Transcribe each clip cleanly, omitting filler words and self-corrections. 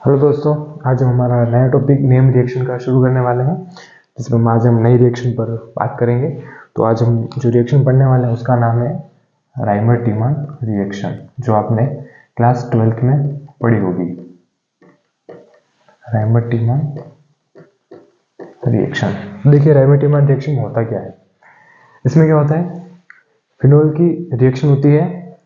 Hello दोस्तों, आज हम हमारा नया टॉपिक नेम रिएक्शन का शुरू करने वाले हैं, जिसमें आज हम नई रिएक्शन पर बात करेंगे। तो आज हम जो रिएक्शन पढ़ने वाले हैं उसका नाम है राइमर-टीमन रिएक्शन, जो आपने क्लास 12th में पढ़ी होगी। राइमर-टीमन रिएक्शन। देखिए, राइमर-टीमन रिएक्शन होता क्या है। इसमें क्या होता है, फिनोल की रिएक्शन होती है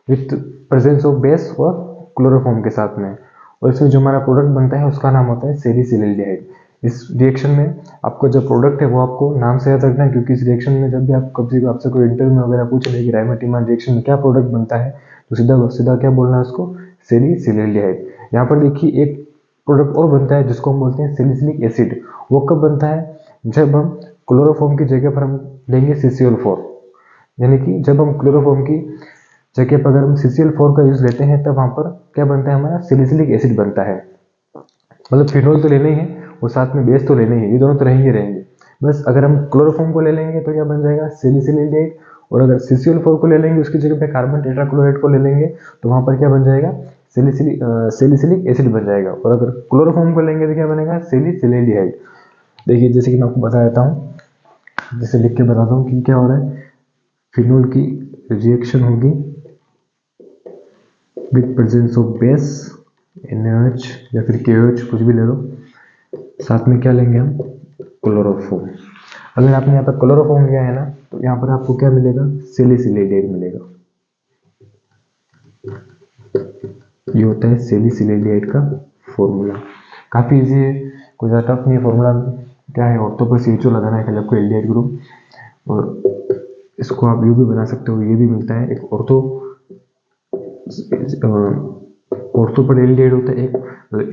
विथ प्रेजेंस ऑफ बेस और क्लोरोफॉर्म के साथ में, और इसमें जो हमारा प्रोडक्ट बनता है उसका नाम होता है सैलिसिलिल्डिहाइड। इस रिएक्शन में आपको जो प्रोडक्ट है वो आपको नाम से याद रखना है, क्योंकि इस रिएक्शन में जब भी आप कभी आपसे कोई इंटरव्यू में वगैरह पूछ रहे कि राइमर-टीमन रिएक्शन में क्या प्रोडक्ट बनता है, तो सीधा सीधा क्या बोलना है उसको, सैलिसिलिल्डिहाइड। यहाँ पर देखिए एक प्रोडक्ट और बनता है जिसको हम बोलते हैं सैलिसिलिक एसिड। वो कब बनता है, जब हम क्लोरोफॉर्म की जगह पर हम लेंगे CCl4, यानी कि जब हम क्लोरोफॉर्म की जगह पर अगर हम CCl4 का यूज लेते हैं तब वहां पर क्या बनता है, हमारा सैलिसिलिक एसिड बनता है। मतलब फिनोल तो लेना ही है और साथ में बेस तो लेना ही है, ये दोनों तो रहेंगे। बस अगर हम क्लोरोफॉर्म को ले लेंगे तो क्या बन जाएगा, सैलिसिलिल्डिहाइड, और अगर CCl4 को ले लेंगे उसकी जगह पे कार्बन टेट्राक्लोराइड को ले लेंगे तो वहां पर क्या बन जाएगा, सैलिसिलिक एसिड बन जाएगा। और अगर क्लोरोफॉर्म को लेंगे तो क्या बनेगा, सैलिसिलिल्डिहाइड। देखिए, जैसे कि मैं आपको बता देता हूँ, जैसे लिख के बताता हूँ कि क्या हो रहा है। फिनोल की रिएक्शन होगी with presence of base NaOH या फिर KOH, कुछ भी ले लो, साथ में क्या लेंगे हम, क्लोरोफॉर्म। अगर आपने यहाँ पर क्लोरोफॉर्म लिया है ना, तो यहाँ पर आपको क्या मिलेगा, सैलिसिलिल्डिहाइड मिलेगा। ये होता है सैलिसिलिल्डिहाइड का फॉर्मूला। काफी इजी है, कोई ज्यादा टफ नहीं है। फॉर्मूला क्या है, ऑर्थो पर CHO लगाना है खाली आपको, एल्डिहाइड ग्रुप, और इसको आप यू भी बना सकते हो, ये भी मिलता है। एक ऑर्थो पर एल्डिहाइड होता है, एक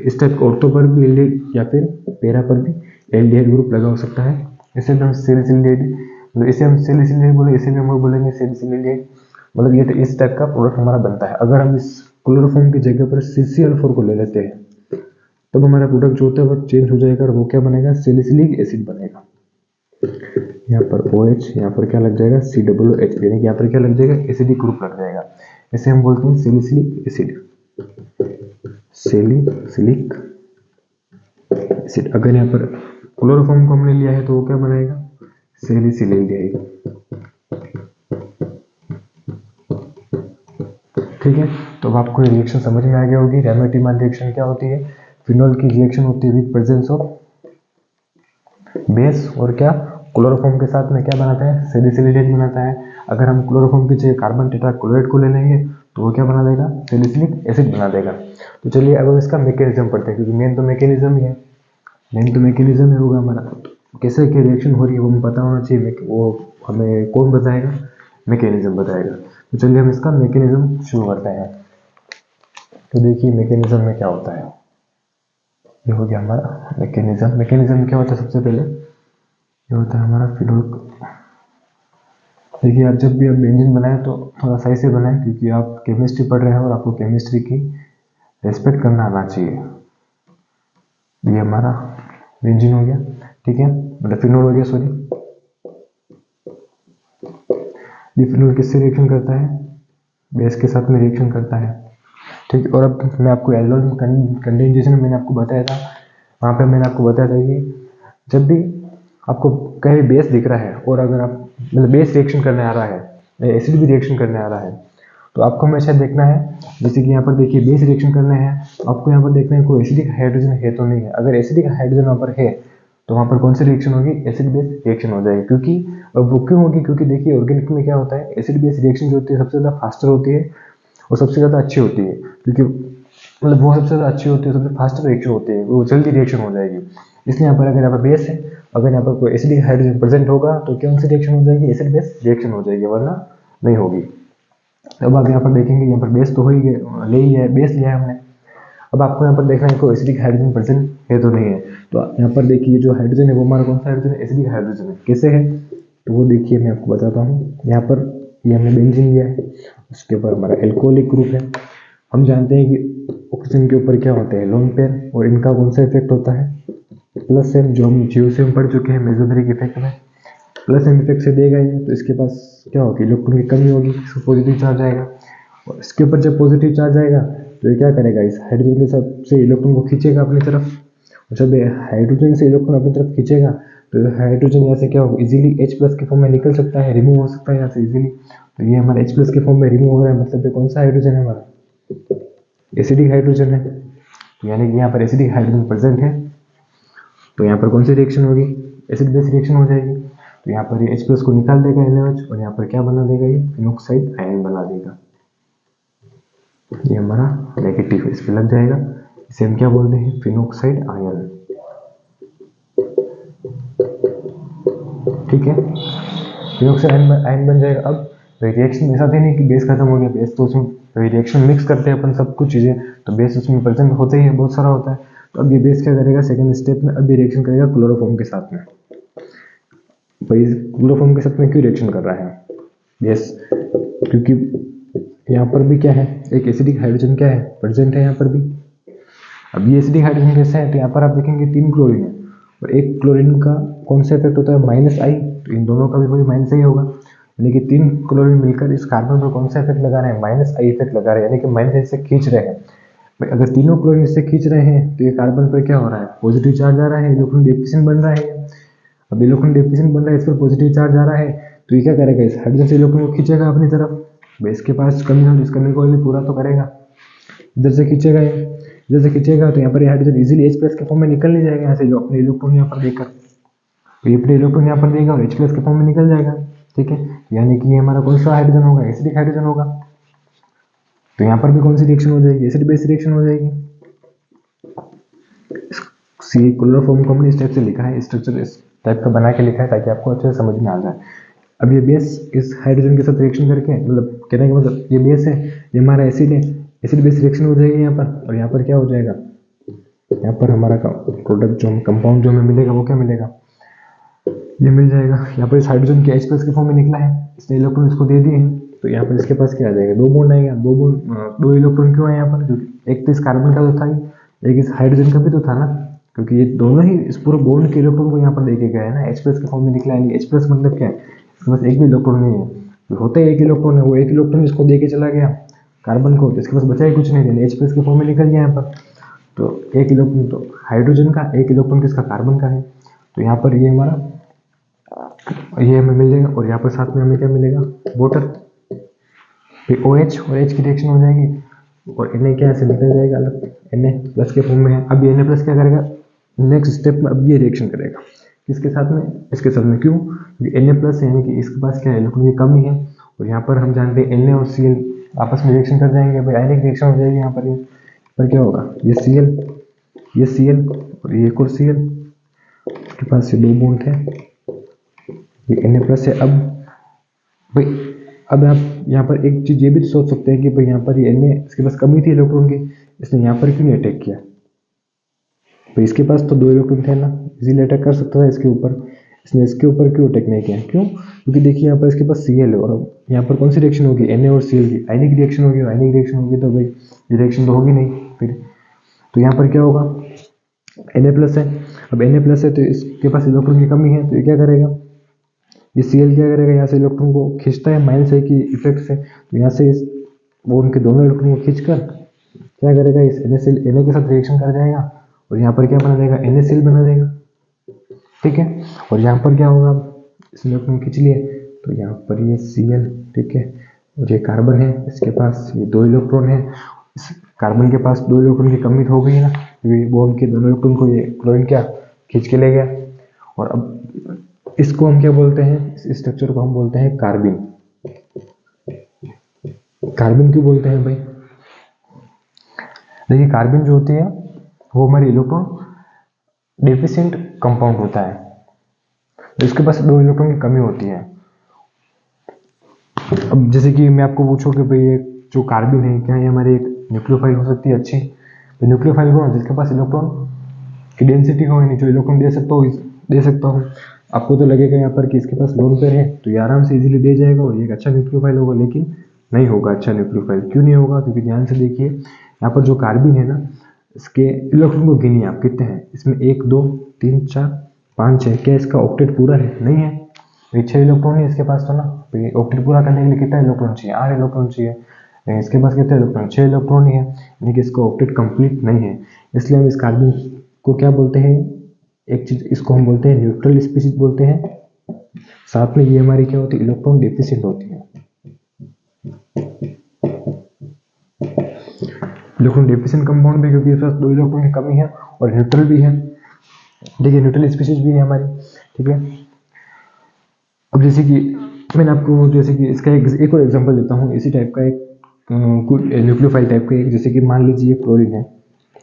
इस टाइप ऑर्थो पर भी एल्डिहाइड या फिर पैरा पर भी एल्डिहाइड ग्रुप लगा हो सकता है। इसे हम सैलिसिलिल्डिहाइड, मतलब इसे हम सैलिसिलिल्डिहाइड बोले, इसे भी हम बोलेंगे सैलिसिलिल्डिहाइड। मतलब ये इस टाइप का प्रोडक्ट हमारा बनता है। अगर हम इस क्लोरोफॉर्म की जगह पर CCl4 को ले लेते हैं तब हमारा प्रोडक्ट जो होता है वो चेंज हो जाएगा, और वो क्या बनेगा, सैलिसिलिक एसिड बनेगा। यहाँ पर OH, यहाँ पर क्या लग जाएगा, COOH, यानी कि यहाँ पर क्या लग जाएगा, एसिडिक ग्रुप लग जाएगा। इसे हम बोलते हैं सैलिसिलिक एसिड, सैलिसिलिक एसिड। अगर यहाँ पर क्लोरोफॉर्म को हमने लिया है तो वो क्या बनाएगा, सैलिसिलिल्डिहाइड। ठीक है, तो अब आपको ये रिएक्शन समझ में आ गया होगी। राइमर-टीमन रिएक्शन क्या होती है, फिनोल की रिएक्शन होती है विद प्रेजेंस ऑफ बेस और क्या, क्लोरोफॉर्म के साथ में क्या बनाता है, सैलिसिलिल्डिहाइड बनाता है। अगर हम क्लोरोफॉर्म की जगह कार्बन टेट्राक्लोराइड को ले लेंगे तो वो क्या बना देगा, सैलिसिलिक एसिड बना देगा। तो चलिए अब हम इसका मैकेनिज्म पढ़ते हैं, क्योंकि मेन तो मैकेनिज्म ही है, मेन होगा हमारा। तो कैसे क्या रिएक्शन हो रही है वो हमें पता होना चाहिए, वो हमें कौन बताएगा, मैकेनिज्म बताएगा। तो चलिए हम इसका मैकेनिज्म शुरू करते हैं। तो देखिए मैकेनिज्म में क्या होता है, ये हो गया हमारा मैकेनिज्म क्या होता है, सबसे पहले ये होता है हमारा फिनोल। देखिए, आप जब भी आप बेंजीन बनाए तो थोड़ा सही से बनाए, क्योंकि आप केमिस्ट्री पढ़ रहे हैं और आपको केमिस्ट्री की रेस्पेक्ट करना आना चाहिए। ये हमारा बेंजीन हो गया, ठीक है, मतलब फिनोल हो गया, सॉरी। ये फिनोल किससे रिएक्शन करता है, बेस के साथ में रिएक्शन करता है, ठीक। और अब मैं आपको एल्डोल कंडेंसेशन में मैंने आपको बताया था, वहाँ पे मैंने आपको बताया था कि जब भी आपको कहीं बेस दिख रहा है और अगर आप मतलब बेस रिएक्शन करने आ रहा है, एसिड भी रिएक्शन करने आ रहा है, तो आपको हमेशा देखना है, जैसे कि यहाँ पर देखिए बेस रिएक्शन करने हैं, आपको यहाँ पर देखना है कोई एसिडिक हाइड्रोजन है तो नहीं है। अगर एसिडिक हाइड्रोजन वहाँ पर है तो वहाँ पर कौन सी रिएक्शन होगी, एसिड बेस रिएक्शन हो जाएगी। क्योंकि वो क्यों होगी, क्योंकि देखिए ऑर्गेनिक में क्या होता है, एसिड बेस रिएक्शन जो होती है सबसे ज़्यादा फास्टर होती है और सबसे ज़्यादा अच्छी होती है, क्योंकि मतलब वो सबसे ज़्यादा अच्छी होती है, सबसे फास्ट रिएक्शन होती है, वो जल्दी रिएक्शन हो जाएगी। इसलिए यहाँ पर अगर यहाँ पर बेस है, अगर यहाँ पर कोई एसिडिक हाइड्रोजन प्रेजेंट होगा तो कौन सी रिएक्शन हो जाएगी, एसिड बेस रिएक्शन हो जाएगी, वरना नहीं होगी। अब आप यहाँ पर देखेंगे, यहाँ पर बेस तो हो ही गया, ले ही है, बेस लिया है हमने। अब आपको यहाँ पर देखना है कोई एसिडिक हाइड्रोजन प्रेजेंट है तो नहीं है। तो यहाँ पर देखिए जो हाइड्रोजन है वो हमारा कौन सा हाइड्रोजन है, एसिडिक हाइड्रोजन है। कैसे है, तो वो देखिए मैं आपको बताता हूँ। यहाँ पर ये हमने बेंजीन लिया है, उसके ऊपर हमारा एल्कोहलिक ग्रुप है। हम जानते हैं कि ऑक्सीजन के ऊपर क्या होते हैं, लोन पेयर, और इनका कौन सा इफेक्ट होता है, प्लस एम, जो हम जीओ से हम पढ़ चुके हैं मेसोमेरिक इफेक्ट में। प्लस एम इफेक्ट से देगा ये, तो इसके पास क्या होगी, इलेक्ट्रॉन की कमी होगी, इसको पॉजिटिव चार्ज आएगा, और इसके ऊपर जब पॉजिटिव चार्ज आएगा तो ये क्या करेगा, इस हाइड्रोजन के साथ से इलेक्ट्रॉन को खींचेगा अपनी तरफ, और जब ये हाइड्रोजन से इलेक्ट्रॉन अपनी तरफ खींचेगा तो हाइड्रोजन यहाँ से क्या होगा, इजीली H+ के फॉर्म में निकल सकता है, रिमूव हो सकता है यहाँ से इजीली। तो ये हमारा H+ के फॉर्म में रिमूव हो रहा है, मतलब ये कौन सा हाइड्रोजन है हमारा, एसिडिक हाइड्रोजन है। तो यानी कि यहाँ पर एसिडिक हाइड्रोजन प्रेजेंट है। तो यहाँ पर कौन सी रिएक्शन होगी, एसिड बेस रिएक्शन हो जाएगी। तो यहाँ पर ये H+ को निकाल देगा NaOH, और यहाँ पर क्या बना देगा, ये फिनॉक्साइड आयन बना देगा। ये हमारा नेगेटिव इस पे लग जाएगा, इसे हम क्या बोलते हैं, फिनॉक्साइड आयन। ठीक है, फिनॉक्साइड आयन बन जाएगा। अब रिएक्शन ऐसा तो नहीं कि बेस खत्म हो गया, बेस तो उसमें रिएक्शन मिक्स करते हैं अपन सब कुछ चीज़ें, तो बेस उसमें प्रेजेंट होते ही है, बहुत सारा होता है। तो अब ये बेस क्या करेगा, सेकंड स्टेप में अब ये रिएक्शन करेगा क्लोरोफॉर्म के साथ में। भाई क्लोरोफॉर्म के साथ में क्यों रिएक्शन कर रहा है बेस, क्योंकि यहाँ पर भी क्या है, एक एसिडिक हाइड्रोजन क्या है, प्रेजेंट है यहाँ पर भी। अब ये एसिडिक हाइड्रोजन कैसे है, तो यहाँ पर आप देखेंगे 3 क्लोरीन है, और एक क्लोरीन का कौन सा इफेक्ट होता है, -I, तो इन दोनों का भी कोई -I होगा, यानी कि 3 क्लोरीन मिलकर इस कार्बन पर कौन सा इफेक्ट लगा रहे हैं, -I इफेक्ट लगा रहे हैं, यानी कि -I से खींच रहे हैं। भाई अगर तीनों क्लोरीन इससे खींच रहे हैं तो ये कार्बन पर क्या हो रहा है, पॉजिटिव चार्ज आ रहा है, इलेक्ट्रॉन डिफिशिएंट बन रहा है। अब इलेक्ट्रॉन डिफिशिएंट बन रहा है, इस पर पॉजिटिव चार्ज आ रहा है, तो ये क्या करेगा, इस हाइड्रोजन से इलेक्ट्रॉन को खींचेगा अपनी तरफ। बेस के पास कमी हो, इस कमी को भी पूरा तो करेगा, इधर से खींचेगा, इधर से खींचेगा, तो यहाँ पर हाइड्रोजन इजीली H+ के फॉर्म में निकल नहीं जाएगा यहाँ से, जो अपने इलेक्ट्रॉन यहाँ पर देकर, तो ये अपने इलेक्ट्रॉन यहाँ पर देगा और H+ के फॉर्म में निकल जाएगा। ठीक है, यानी कि ये हमारा कौन सा हाइड्रोजन होगा, एसिडिक हाइड्रोजन होगा। तो यहाँ पर भी कौन सी रिएक्शन हो जाएगी, एसिड बेस रिएक्शन हो जाएगी। सी क्लोरोफॉर्म को हमने इस टाइप से लिखा है, स्ट्रक्चर इस टाइप का बना के लिखा है ताकि आपको अच्छे से समझ में आ जाए। अब ये बेस इस हाइड्रोजन के साथ रिएक्शन करके, मतलब कहने का मतलब ये बेस है, ये हमारा एसिड है, एसिड बेस रिएक्शन हो जाएगी यहाँ पर, और यहाँ पर क्या हो जाएगा, यहाँ पर हमारा प्रोडक्ट जो कंपाउंड जो हमें मिलेगा वो क्या मिलेगा, ये मिल जाएगा। यहाँ पर इस हाइड्रोजन के H+ के फॉर्म में निकला है, इसने इलेक्ट्रॉन इसको दे दिए हैं, तो यहाँ पर इसके पास क्या आ जाएगा, 2 बॉन्ड आएगा। 2 इलेक्ट्रॉन क्यों है यहाँ पर, क्योंकि एक तो इस कार्बन का तो था ही, एक इस हाइड्रोजन का भी तो था ना, क्योंकि ये दोनों ही इस पूरे बॉन्ड के इलेक्ट्रॉन को यहाँ पर देके गए हैं ना, H+ के फॉर्म में निकला है। H+ मतलब क्या है, इसके पास एक भी इलेक्ट्रॉन नहीं है, तो होता है एक इलेक्ट्रॉन है, वो एक इलेक्ट्रॉन इसको दे के चला गया कार्बन को, तो इसके पास बचा ही कुछ नहीं, देने H+ के फॉर्म में निकल गया यहाँ पर। तो एक इलेक्ट्रॉन तो हाइड्रोजन का, एक इलेक्ट्रॉन किसका, कार्बन का है। तो यहाँ पर ये हमारा, ये हमें मिल जाएगा, और यहाँ पर साथ में हमें क्या मिलेगा, वाटर, फिर OH और H की रिएक्शन हो जाएगी, और Na क्या ऐसे निकल जाएगा अलग, Na+ के फॉर्म में है। अब ये Na+ क्या करेगा, नेक्स्ट स्टेप में अब ये रिएक्शन करेगा किसके साथ में, इसके साथ में। क्यों, क्योंकि Na+ यानी कि इसके पास क्या है, इलेक्ट्रॉन की कमी है, और यहाँ पर हम जानते हैं Na और Cl आपस में रिएक्शन कर जाएंगे, भाई आयनिक रिएक्शन हो जाएगी। यहाँ पर क्या होगा, ये Cl और ये एक और Cl, उसके पास ये 2 बॉन्ड है, ये Na+ है। अब भाई अब आप यहाँ पर एक चीज़ ये भी सोच सकते हैं कि भाई यहाँ पर ये Na, इसके पास कमी थी इलेक्ट्रॉन की, इसने यहाँ पर क्यों नहीं अटैक किया, भाई इसके पास तो 2 इलेक्ट्रॉन थे ना, इजीली अटैक कर सकता था इसके ऊपर, इसने इसके ऊपर क्यों अटैक नहीं किया, क्यों, क्योंकि देखिए यहाँ पर इसके पास Cl है, और यहाँ पर कौन सी रिएक्शन होगी, Na और Cl की आयनिक रिएक्शन होगी, और आयनिक रिएक्शन होगी तो भाई ये रिएक्शन तो होगी नहीं फिर। तो यहाँ पर क्या होगा, Na+ है, अब Na+ है तो इसके पास इलेक्ट्रॉन की कमी है, तो ये क्या करेगा, ये Cl क्या करेगा, यहाँ से इलेक्ट्रॉन को खींचता है -I की इफेक्ट से, तो यहाँ से इस वो उनके दोनों इलेक्ट्रॉन को खींचकर क्या करेगा, इस Na के साथ रिएक्शन कर जाएगा, और यहाँ पर क्या बना देगा, NaCl बना देगा। ठीक है, और यहाँ पर क्या होगा, इस इलेक्ट्रॉन खींच लिए, तो यहाँ पर ये Cl, ठीक है, और ये कार्बन है, इसके पास ये 2 इलेक्ट्रॉन है, इस कार्बन के पास 2 इलेक्ट्रॉन की कमी हो गई ना, क्योंकि वो उनके दोनों इलेक्ट्रॉन को ये क्लोरीन क्या खींच के ले गया। और अब इसको हम क्या बोलते हैं, इस स्ट्रक्चर को हम बोलते हैं कार्बिन। कार्बिन क्यों बोलते हैं भाई, देखिए कार्बिन जो होती है वो हमारी इलेक्ट्रॉन डेफिशिएंट कंपाउंड होता है, तो इसके पास 2 इलेक्ट्रॉन की कमी होती है। अब जैसे कि मैं आपको पूछूं कि भाई ये जो कार्बिन है क्या ये हमारी एक न्यूक्लियोफाइल हो सकती है अच्छी, तो न्यूक्लियोफाइल कौन है, जिसके पास इलेक्ट्रॉन की डेंसिटी हो, नहीं जो इलेक्ट्रॉन दे सकता हूँ। आपको तो लगेगा यहाँ पर कि इसके पास लोन पेयर है तो ये आराम से इजीली दे जाएगा और ये एक अच्छा न्यूक्लियोफाइल होगा, लेकिन नहीं होगा अच्छा न्यूक्लियोफाइल। क्यों नहीं होगा, क्योंकि ध्यान से देखिए यहाँ पर जो कार्बिन है ना, इसके इलेक्ट्रॉन को गिनिए आप कितने हैं, इसमें 1 2 3 4 5 6, क्या इसका ऑक्टेट पूरा है, नहीं है, ये 6 इलेक्ट्रॉन है इसके पास, तो ना ऑक्टेट पूरा करने के लिए कितना इलेक्ट्रॉन चाहिए, 8 इलेक्ट्रॉन चाहिए। लेकिन इसके पास कितने इलेक्ट्रॉन, 6 इलेक्ट्रॉन ही है, यानी कि इसका ऑक्टेट कंप्लीट नहीं है। इसलिए हम इस कार्बन को क्या बोलते हैं, एक चीज इसको हम बोलते हैं न्यूट्रल स्पीशीज बोलते हैं। साथ में ये हमारी क्या होती है, इलेक्ट्रॉन डेफिशिएंट होती है। इलेक्ट्रॉन डेफिशिएंट कंपाउंड भी, क्योंकि इसके पास 2 इलेक्ट्रॉन की कमी है, और न्यूट्रल भी है, ठीक है, न्यूट्रल स्पीशीज भी है हमारी, ठीक है। अब जैसे कि मैंने आपको, जैसे कि इसका एक और एग्जांपल देता हूँ इसी टाइप का, एक न्यूक्लियोफाइल टाइप का, जैसे कि मान लीजिए क्लोरीन है,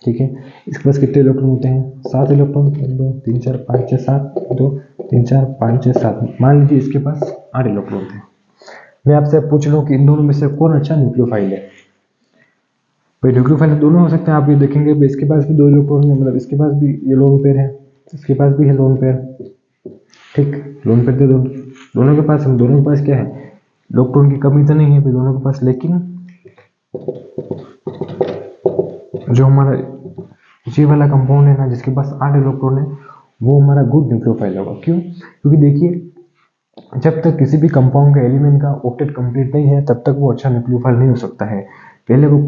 ठीक है। इसके पास कितने इलेक्ट्रॉन होते हैं, 7 इलेक्ट्रॉन, 1 2 3 4 5 6 7, 2 3 4 5 6 7। मान लीजिए इसके पास 8 इलेक्ट्रॉन थे। मैं आपसे पूछ लूँ कि इन दोनों में से कौन अच्छा न्यूक्लियोफाइल है। भाई न्यूक्लियोफाइल दोनों हो सकते हैं, आप ये देखेंगे इसके पास भी 2 इलेक्ट्रॉन है, मतलब इसके पास भी ये लोन पेयर है, इसके पास भी है लोन पेयर, ठीक, लोन पेयर दे दोनों के पास, हम दोनों के पास क्या है, इलेक्ट्रॉन की कमी तो नहीं है भाई दोनों के पास, लेकिन जो हमारा ये वाला कंपाउंड है ना, जिसके पास 8 इलेक्ट्रॉन है, वो हमारा गुड न्यूक्लियोफाइल होगा। क्यों? क्योंकि देखिए, जब तक किसी भी कंपाउंड का एलिमेंट का ऑक्टेट कंप्लीट नहीं है, तब तक वो अच्छा न्यूक्लियोफाइल नहीं हो सकता है। पहले वो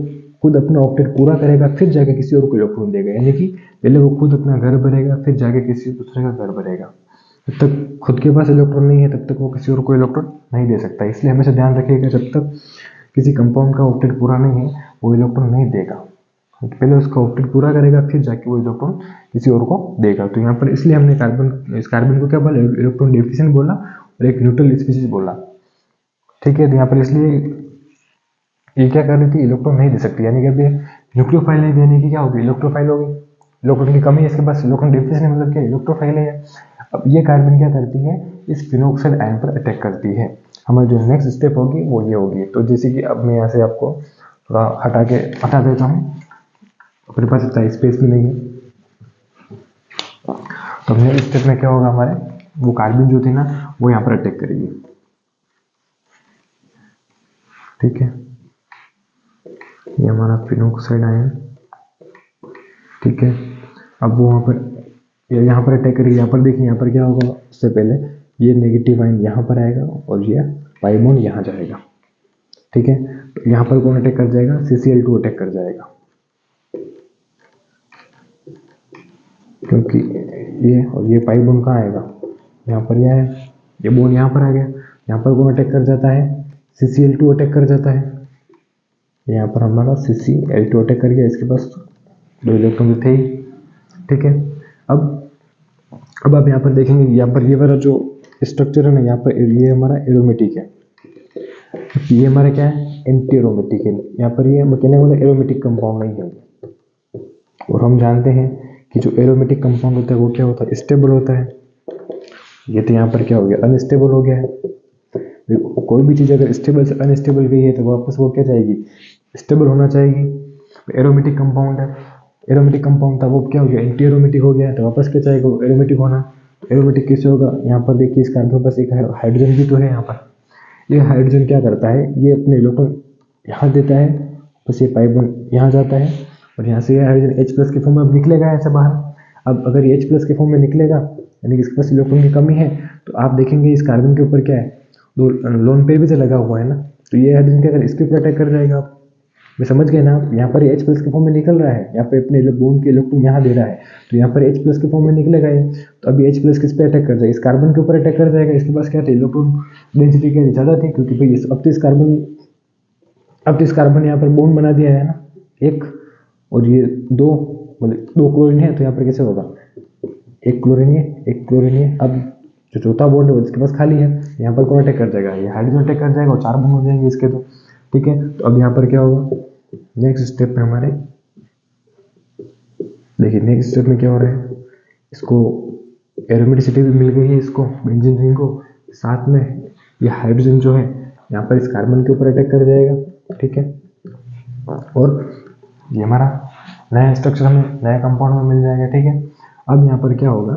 खुद अपना ऑक्टेट पूरा करेगा, फिर जाके किसी और को इलेक्ट्रॉन देगा, यानी कि पहले वो खुद अपना घर भरेगा, फिर जाके किसी दूसरे का घर भरेगा। जब तक खुद के पास इलेक्ट्रॉन नहीं है, तब तक वो किसी और को इलेक्ट्रॉन नहीं दे सकता। इसलिए हमेशा ध्यान रखिएगा, जब तक किसी कंपाउंड का ऑक्टेट पूरा नहीं है, वो इलेक्ट्रॉन नहीं देगा। पहले उसका ऑक्टेट पूरा करेगा, फिर जाके वो इलेक्ट्रॉन किसी और को देगा। तो यहाँ पर इसलिए हमने इस कार्बन को क्या बोला, इलेक्ट्रॉन डेफिशिएंट बोला, और एक न्यूट्रल स्पीशीज बोला, ठीक है। तो यहाँ पर इसलिए ये क्या कर रही थी, इलेक्ट्रॉन नहीं दे सकती, यानी कि अभी न्यूक्लियोफाइल नहीं देने की क्या होगी, इलेक्ट्रोफाइल होगी। इलेक्ट्रॉन की कमी है इसके पास, इलेक्ट्रॉन डेफिशिएंट मतलब क्या, इलेक्ट्रोफाइल है। अब ये कार्बन क्या करती है, इस फिनोक्साइड आयन पर अटैक करती है। हमारी जो नेक्स्ट स्टेप होगी वो ये होगी। तो जैसे कि अब मैं यहाँ से आपको थोड़ा हटा देता हूँ, अपने पास इतना स्पेस भी नहीं है। तो नेक्स्ट स्टेप में क्या होगा, हमारे वो कार्बन जो थी ना, वो यहाँ पर अटैक करेगी, ठीक है। ये हमारा फिनोक्साइड आयन, ठीक है। अब वो वहाँ पर यहाँ पर अटैक करेगी। यहाँ पर देखिए, यहाँ पर क्या होगा, उससे पहले ये नेगेटिव आयन यहाँ पर आएगा, और ये पाई बॉन्ड यहाँ जाएगा, ठीक है। तो यहाँ पर कौन अटैक कर जाएगा, CCl2 अटैक कर जाएगा, क्योंकि ये और ये पाई बॉन्ड कहाँ आएगा, यहाँ पर यह है, ये बॉन्ड यहाँ पर आ गया। यहाँ पर कौन अटैक कर जाता है, CCl2 अटैक कर जाता है। यहाँ पर हमारा CCl2 अटैक कर गया, इसके पास 2 इलेक्ट्रॉन थे ही, ठीक है। अब आप यहाँ पर देखेंगे, यहाँ पर ये वाला जो स्ट्रक्चर है ना, यहाँ पर ये हमारा एरोमेटिक है, ये हमारा क्या है, एंटी एरोमेटिक है। यहाँ पर ये कहने वाला एरोमेटिक कंपाउंड नहीं है। और हम जानते हैं कि जो एरोमेटिक कंपाउंड होता है वो क्या होता है, स्टेबल होता है। ये तो यहाँ पर क्या हो गया, अनस्टेबल हो गया है। कोई भी चीज़ अगर स्टेबल से अनस्टेबल गई है, तो वापस वो क्या जाएगी, स्टेबल होना चाहेगी। एरोमेटिक कंपाउंड है, एरोमेटिक कंपाउंड था, वो क्या हो गया, एंटी एरोमेटिक हो गया, तो वापस क्या चाहेगा, एरोमेटिक होना। एरोमेटिक कैसे होगा, यहाँ पर देखिए, इस कार्बन के पास एक हाइड्रोजन भी तो है। यहाँ पर ये हाइड्रोजन क्या करता है, ये अपने इलेक्ट्रॉन यहाँ देता है, बस ये पाई बॉन्ड यहाँ जाता है, और यहाँ से ये हाइड्रोजन H+ के फॉर्म में अब निकलेगा ऐसे बाहर। अब अगर ये H+ के फॉर्म में निकलेगा, यानी कि इसके पास इलेक्ट्रॉन की कमी है, तो आप देखेंगे इस कार्बन के ऊपर क्या है, लोन पेयर भी तो लगा हुआ है ना। तो ये हाइड्रोजन क्या, अगर इसके ऊपर अटैक कर जाएगा, आप मैं समझ गए ना। यहाँ पर H+ के फॉर्म में निकल रहा है, यहाँ पे अपने बॉन्ड के इलेक्ट्रॉन यहाँ दे रहा है, तो यहाँ पर H+ के फॉर्म में निकलेगा ये। तो अभी H+ किस पे अटैक कर जाएगा, इस कार्बन के ऊपर अटैक कर जाएगा। इसके पास क्या था, इलेक्ट्रॉन डेंसिटी क्या ज़्यादा थी, क्योंकि भाई अब तो इस कार्बन यहाँ पर बॉन्ड बना दिया है ना, एक, और ये 2, मतलब 2 क्लोरीन है, तो यहाँ पर कैसे होगा, एक क्लोरीन है, एक क्लोरीन है। अब जो चौथा बॉन्ड है वो इसके पास खाली है, यहाँ पर कौन अटैक कर जाएगा, ये हाइड्रोजन अटैक कर जाएगा, और 4 बॉन्ड हो जाएंगे इसके, तो ठीक है। तो अब यहाँ पर क्या होगा, नेक्स्ट स्टेप में हमारे देखिए, नेक्स्ट स्टेप में क्या हो रहा है, इसको एरोमेटिसिटी भी मिल गई है, इसको बेंजीन रिंग को। साथ में ये हाइड्रोजन जो है यहाँ पर इस कार्बन के ऊपर अटैक कर जाएगा, ठीक है। और ये हमारा नया स्ट्रक्चर हमें नया कंपाउंड में मिल जाएगा, ठीक है। अब यहाँ पर क्या होगा,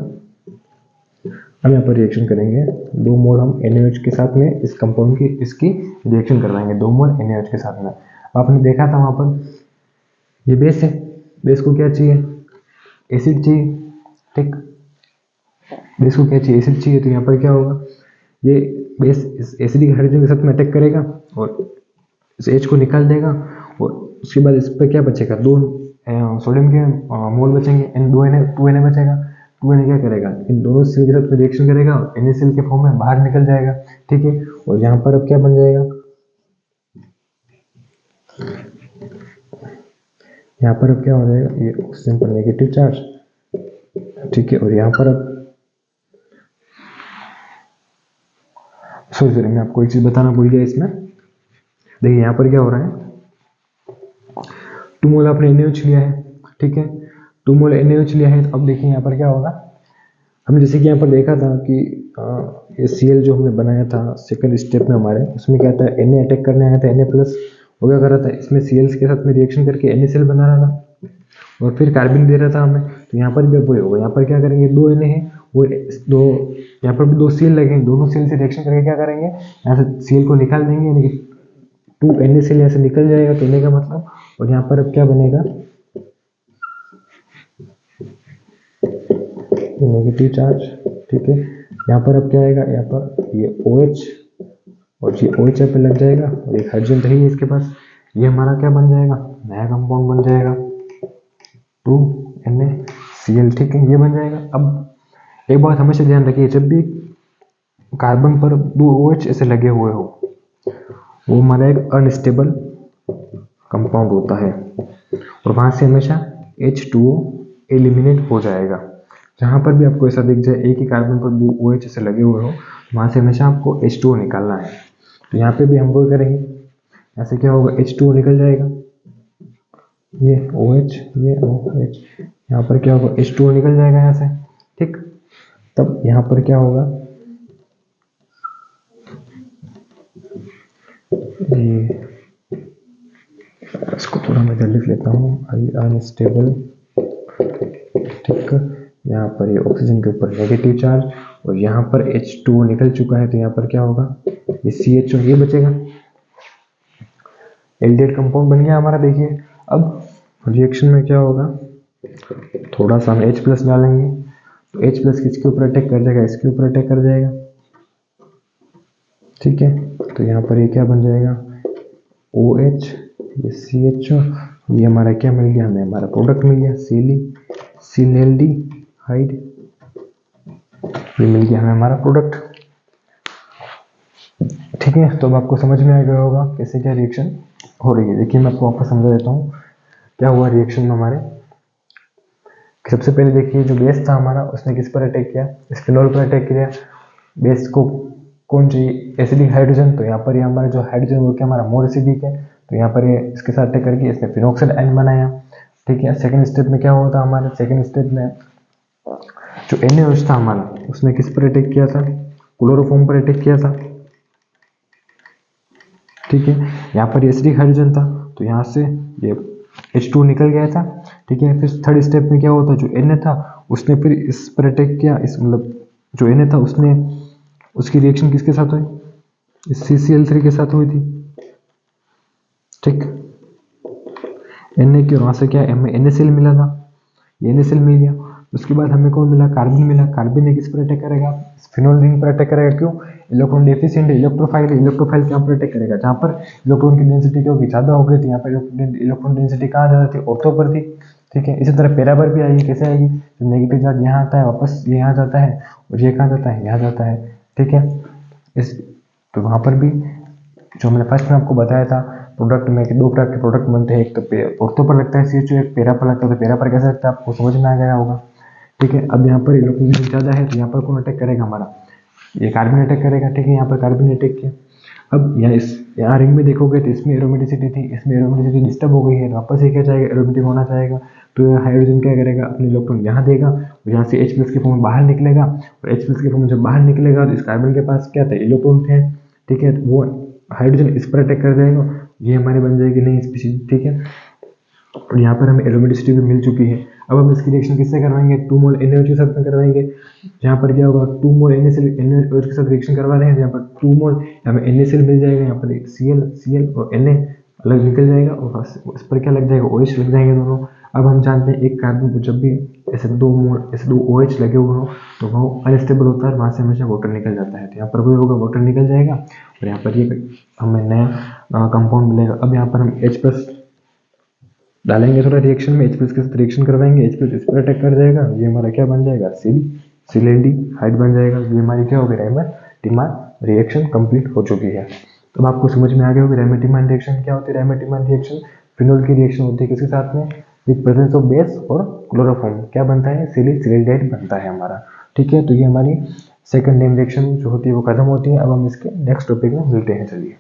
अब यहाँ पर रिएक्शन करेंगे, 2 मोल हम NaOH के साथ में इस कंपाउंड की इसकी रिएक्शन करवाएंगे, 2 मोल NaOH के साथ में। आपने देखा था वहाँ पर ये बेस है, बेस को क्या चाहिए, एसिड चाहिए, ठीक। बेस को क्या चाहिए, एसिड चाहिए। तो यहाँ पर क्या होगा, ये बेस इस एसिडिक हाइड्रोजन के साथ में अटैक करेगा, और इस H को निकाल देगा और उसके बाद इस पर क्या बचेगा, 2 सोडियम के मोल बचेंगे, इन 2Na बचेगा। 2Na क्या करेगा, इन दोनों सेल के साथ रिएक्शन करेगा और NaCl के फॉर्म में बाहर निकल जाएगा। ठीक है, और यहाँ पर अब क्या बन जाएगा, यहाँ पर अब क्या हो जाएगा, ये ऑक्सीजन पर नेगेटिव चार्ज। ठीक है, और यहाँ पर अब सॉरी मैं आपको एक चीज बताना भूल गया इसमें। देखिए यहाँ पर क्या हो रहा है, 2 मोल आपने NaOH लिया है। ठीक है, 2 मोल NaOH लिया है। तो अब देखिए यहाँ पर क्या होगा, हमने जैसे कि यहाँ पर देखा था कि ये Cl जो हमने बनाया था सेकंड स्टेप में हमारे, उसमें क्या था, Na अटैक करने आया था, Na प्लस वो क्या कर रहा था, इसमें Cl के साथ में रिएक्शन करके NaCl बना रहा था और फिर कार्बन दे रहा था हमें। तो यहाँ पर भी वही होगा, यहाँ पर क्या करेंगे, 2 Na है, वो दो, यहाँ पर भी 2 Cl लगेंगे, दोनों Cl से रिएक्शन करके क्या करेंगे, यहाँ से Cl को निकाल देंगे, यानी कि 2 NaCl यहाँ से निकल जाएगा, कहने का मतलब। और यहाँ पर अब क्या बनेगा, नेगेटिव चार्ज। ठीक है, यहाँ पर अब क्या आएगा, यहाँ पर ये OH और ये OH पे लग जाएगा और एक हाइड्रोजन तो है इसके पास, ये हमारा क्या बन जाएगा, नया कंपाउंड बन जाएगा 2NaCl। ठीक है, ये बन जाएगा। अब एक बात हमेशा ध्यान रखिए, जब भी कार्बन पर 2 OH ऐसे लगे हुए हो, वो हमारा एक अनस्टेबल कंपाउंड होता है और वहां से हमेशा H2O एलिमिनेट हो जाएगा। जहां पर भी आपको ऐसा दिख जाए एक ही कार्बन पर 2 OH ऐसे लगे हुए हो, वहां से हमेशा आपको H2O निकालना है। तो यहाँ पे भी हम वो करेंगे, यहाँ से क्या होगा, H2O निकल जाएगा, ये OH, ये OH, यहाँ पर क्या होगा, H2O निकल जाएगा यहाँ से। ठीक, तब यहाँ पर क्या होगा, ये इसको थोड़ा मैं इधर लिख लेता हूँ, अनस्टेबल। ठीक, यहाँ पर ये ऑक्सीजन के ऊपर नेगेटिव चार्ज और यहाँ पर H2O निकल चुका है, तो यहाँ पर क्या होगा, ये CHO ये बचेगा, एल्डिहाइड कंपाउंड बन गया हमारा। देखिए अब रिएक्शन में क्या होगा, थोड़ा सा हम H प्लस डालेंगे, तो H प्लस किसके ऊपर अटैक कर जाएगा, इसके ऊपर अटैक कर जाएगा। ठीक है, तो यहाँ पर ये क्या बन जाएगा, OH, ये CHO, ये हमारा क्या मिल गया, हमें हमारा प्रोडक्ट मिल गया सिलेल्डिहाइड, ये मिल गया हमें हमारा प्रोडक्ट। ठीक है, तो अब आपको समझ में आ गया होगा कैसे क्या रिएक्शन हो रही है। देखिए मैं आपको वापस समझा देता हूँ क्या हुआ रिएक्शन में हमारे। सबसे पहले देखिए जो बेस था हमारा, उसने किस पर अटैक किया, इस फिनोल पर अटैक किया। बेस को कौन चाहिए, एसिडिक हाइड्रोजन, तो यहाँ पर ये हमारा जो हाइड्रोजन वो क्या हमारा मोर एसिडिक है, तो यहाँ पर ये इसके साथ अटैक करके इसने फिनोक्साइड आयन बनाया। ठीक है, सेकंड स्टेप में क्या हुआ था हमारे, सेकंड स्टेप में जो NaOH था हमारा, उसने किस पर अटैक किया था, क्लोरोफॉर्म पर अटैक किया था। ठीक है, यहाँ पर एसिडिक हाइड्रोजन था, तो यहाँ से ये H2 निकल गया था। ठीक है, फिर थर्ड स्टेप में क्या होता, जो Na था उसने फिर इस पर अटैक किया, इस मतलब जो Na था उसने, उसकी रिएक्शन किसके साथ हुई, इस CCl3 के साथ हुई थी। ठीक, Na की, और वहां से क्या हमें NaCl मिला था, ये NaCl मिल गया। उसके बाद हमें कौन मिला, कार्बन मिला। कार्बन ने किस पर अटैक करेगा, फिनोल रिंग पर अटैक करेगा। क्यों, इलेक्ट्रॉन डेफिशिएंट है, इलेक्ट्रोफाइल है, इलेक्ट्रोफाइल कहाँ पर अटैक करेगा, जहाँ पर इलेक्ट्रॉन की डेंसिटी क्या होगी, ज़्यादा हो गई थी, यहाँ पर इलेक्ट्रॉन डेंसिटी कहाँ ज़्यादा थी, ऑर्थो पर थी। ठीक है, इसी तरह पैरा पर भी आएगी, कैसे आएगी, जब नेगेटिव चार्ज यहाँ आता है वापस ये यहाँ जाता है और ये कहाँ जाता है, यहाँ जाता है। ठीक है, इस तो वहाँ पर भी जो मैंने फर्स्ट में आपको बताया था प्रोडक्ट में कि 2 प्रकार के प्रोडक्ट बनते हैं, एक तो ऑर्थो पर लगता है CHO, एक पैरा पर लगता है। तो पैरा पर कैसे लगता है आपको समझ में आ गया होगा। ठीक है, अब यहाँ पर इलेक्ट्रॉन ज़्यादा है, तो यहाँ पर कौन अटैक करेगा हमारा, ये कार्बन अटैक करेगा। ठीक है, यहाँ पर कार्बन अटैक किया। अब यहाँ रिंग में देखोगे तो इसमें एरोमेटिसिटी थी, इसमें एरोमेटिसिटी डिस्टर्ब हो गई है, वापस ये क्या चाहेगा, एरोमेटिक होना चाहेगा। तो हाइड्रोजन क्या करेगा, अपने इलेक्ट्रॉन यहाँ देगा और यहाँ से H प्लस के फॉर्म में बाहर निकलेगा और H प्लस के फॉर्म में जब बाहर निकलेगा तो इस कार्बन के पास क्या था, इलेक्ट्रॉन थे। ठीक है, तो वो हाइड्रोजन इस पर अटैक कर जाएगा, ये हमारे बन जाएगी नई स्पीशीज। ठीक है, और यहाँ पर हमें एरोमेटिसिटी भी मिल चुकी है। अब हम इसकी रिएक्शन किससे करवाएंगे, 2 मोल NaOH के साथ में करवाएंगे। जहाँ पर क्या होगा, 2 मोल NaOH के साथ रिएक्शन करवा रहे हैं, यहाँ पर 2 मोल हमें NaCl मिल जाएगा, यहाँ पर Cl और Na अलग निकल जाएगा और इस पर क्या लग जाएगा, OH लग जाएंगे दोनों। अब हम जानते हैं एक कार्बन को जब भी ऐसे 2 OH लगे हुए हो तो वो अनस्टेबल होता है, वहाँ से हमेशा वाटर निकल जाता है। तो यहाँ पर वही होगा, वाटर निकल जाएगा और यहाँ पर ये हमें नया कंपाउंड मिलेगा। अब यहाँ पर हम H+ डालेंगे थोड़ा रिएक्शन में, H+ के साथ रिएक्शन करवाएंगे, H+ इस पर अटैक कर जाएगा, ये हमारा क्या बन जाएगा, सिल हाइड बन जाएगा। ये हमारी क्या होगी, रायमर-टिमान रिएक्शन कंप्लीट हो चुकी है। तो आपको समझ में आ गया होगा रायमर-टिमान रिएक्शन क्या होती है। रायमर-टिमान रिएक्शन फिनोल की रिएक्शन होती है किसके साथ में, विद प्रेजेंस ऑफ बेस और क्लोरोफॉर्म, क्या बनता है, सिलिसाइड बनता है हमारा। ठीक है, तो ये हमारी सेकंड नेम रिएक्शन जो होती है वो खत्म होती है। अब हम इसके नेक्स्ट टॉपिक में मिलते हैं, चलिए।